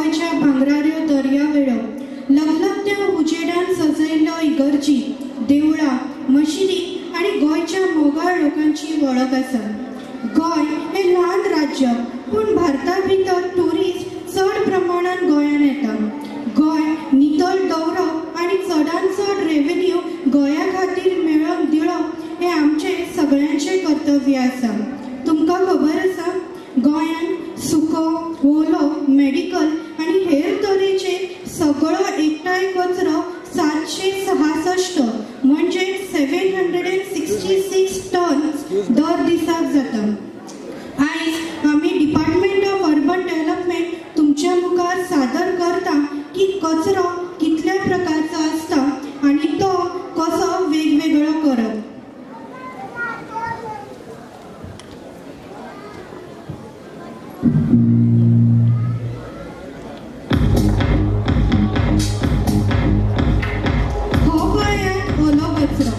गोयच्या भांगराऱ्यो दर्यावेळो लखलखत्या उजेडान सजयल्लो इगर्जी, देवळां, मशिदी आणि गोयच्या मोगाळ लोकांची वळख आसा. गोय हे ल्हान राज्य, पूण भारता भितर टुरिस्ट चड प्रमाणात गोंयान येता. गोय नितळ दवरप आणि चडांत चड रेव्हेन्यू गोंया खातीर मेळोवन दिवप हे आमचे सगळ्यांचे कर्तव्य आसा. तुमकां खबर आसा, गोंयान सुको, ओलो, मेडिकल आणि हेर तरेचे सगळो एकठांय कचरो 766 म्हणजे 766 टन्स दर दिसाक जाता. आयज आमी डिपार्टमेंट ऑफ अर्बन डेव्हलपमेंट तुमच्या मुखार सादर करता की कचरो कितल्या प्रकारचो आसता आणि तो कसो वेगवेगळो करप. हो गोंयांत ओलो कचरो,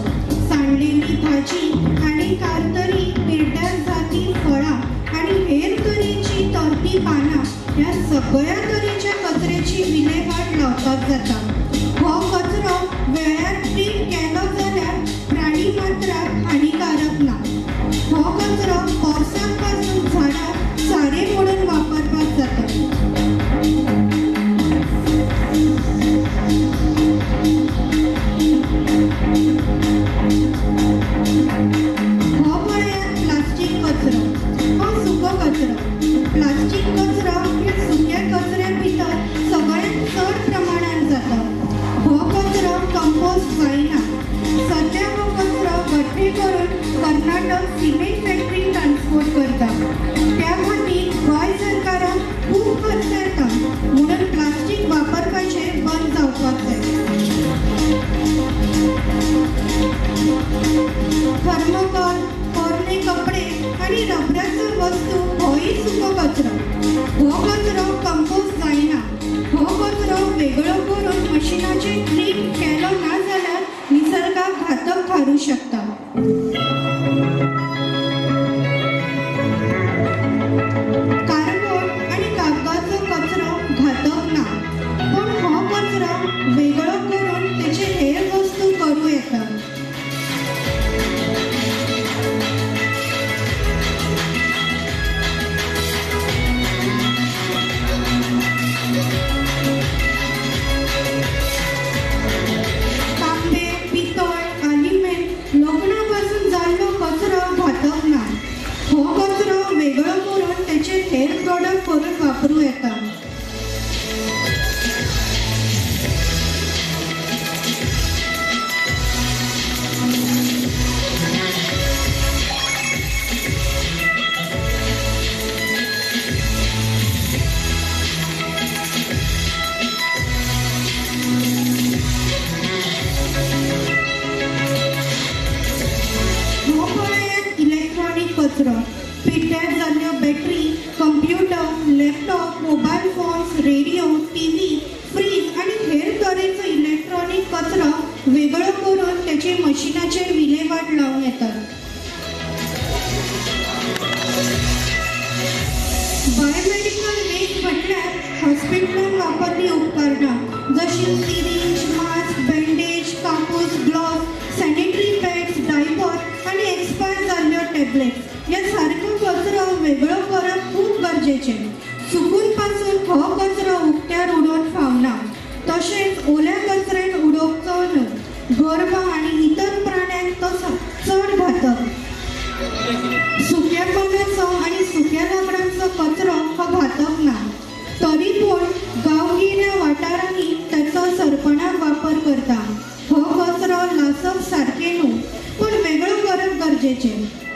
सांडलेली भाजी आणि कातरी पिड्ड्यार जाती फळां आणि हेर तरेची तरती पानां ह्या सगळ्या तरेच्या कचऱ्याची विलेवाट लावपाक जाता. हो कचरो वेळार ट्रीट केलो जाल्यार प्राणी मात्राक हानिकारक ना. हो कचरो पावसां पासून झाडाक सारे म्हणून वापरपाक जाता. हो गोंयांत प्लास्टीक कचरो, हो सुको कचरो. प्लास्टीक कचरो हे सुक्या कचऱ्या भितर सगळ्यांत चड प्रमाणात जाता. हो कचरो कंपोस्ट जायना. सध्या हो कचरो गठ्ठे करून कर्नाटक सिमेंट फॅक्टरी ट्रान्सपोर्ट करता. त्या खातीर गोंय सरकारान खूब खर्च येता, म्हणून प्लास्टीक वापरपाचे बंद जावपाक जाय. थर्मोकॉल, पोरणे कपडे आणि रबराच्यो वस्तू होय सुको कचरो. हो कचरो कंपोस्ट जायना. हो कचरो वेगळो करून मशिनाचे ट्रीट केलो ना जाल्यार निसर्गाक घातक थारू शकता. कार्डबोर्ड आणि कागदाचो कचरो घातक ना, पण हो कचरो वेगळो करून तेचे हेर वस्तू करूं येता. तांबे, पितळ, आलिमेंट, लोखंडापासून जाल्लो कचरो घातक ना. हो कचरो वेगळो करून तेचे हेर प्रॉडक्ट करून वापरूं येता. हो गोंयांत इलेक्ट्रॉनिक कचरो, पिड्ड्यार जाल्ल्यो battery, computer, laptop, mobile phones, radio, TV, fridge आणि हेर तरेचो इलेक्ट्रॉनिक कचरो वेगळो करून तेचे मशिनाचेर विलेवाट लावूं येता. बायोमेडिकल वेस्ट म्हटल्यार हॉस्पिटलांत वापरली उपकरणां जशी सिरिंज, मास्क, बँडेज, कापूस, ग्लोव्स, सॅनिटरी पॅड्स, डायपर आणि एक्सपायर जाल्ल्यो टॅबलेट्स ह्या सारको कचरो वेगळो करप खूब गरजेचें. सुकून पासून हो कचरो उक्त्यार उडोवन फावना. तशेंच ओल्या कचऱ्यान उडोवचो न्हय. गोरवां आणि इतर प्राण्यांक तो चड घातक. सुक्या पानांचो आणि सुक्या लांकडांचो कचरो हो घातक ना. तरी पूण गांवगिऱ्या वाठारांनी ताचो सरपणाक वापर करता. हो कचरो लासप सारकें न्हू, पूण वेगळो करप गरजेचें.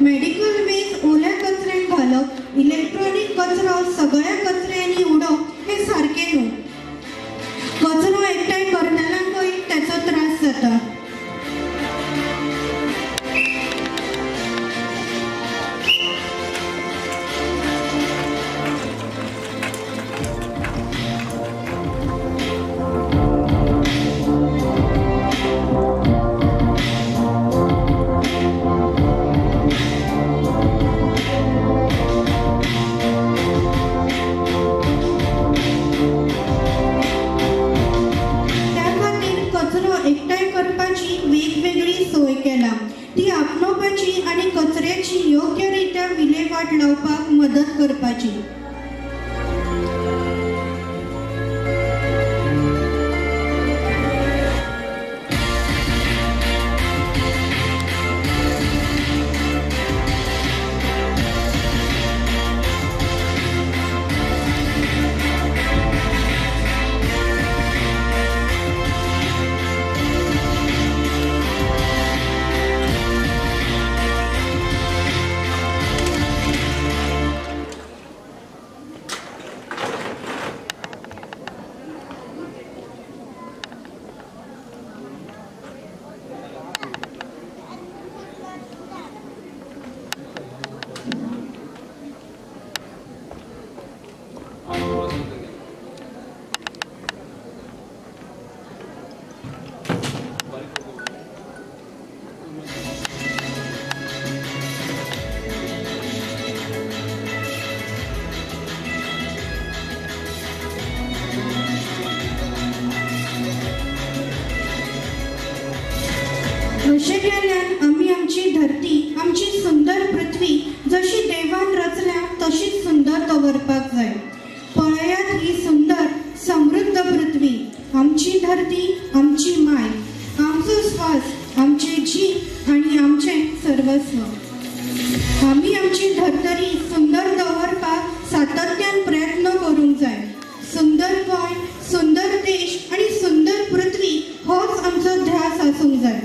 मेडिकल वेस्ट ओल्या कचऱ्यात घालप, इलेक्ट्रॉनिक कचरो सगळ्या कचऱ्यांनी उडोवप हे सारखे न्हू. कचरो एकठांय करतल्यांकय त्याचो त्रास जाता. वेगवेगळी सोय केला. ती आपणावपाची आणि कचऱ्याची योग्यरित्या विल्हेवाट लावपाक मदत करपाची. अशें केल्यान आमी आमची धरती, आमची सुंदर पृथ्वी जशी देवान रचल्या तशीच सुंदर दवरपाक जाय. पळयात ही सुंदर समृद्ध पृथ्वी, आमची धरती, आमची माय, आमचो श्वास, आमचे जीव आणि आमचे सर्वस्व. आमी आमची धर्तरी सुंदर दवरपाक सातत्यान प्रयत्न करूंक जाय. सुंदर गोंय, सुंदर देश आणि सुंदर पृथ्वी होच आमचो ध्यास आसूंक जाय.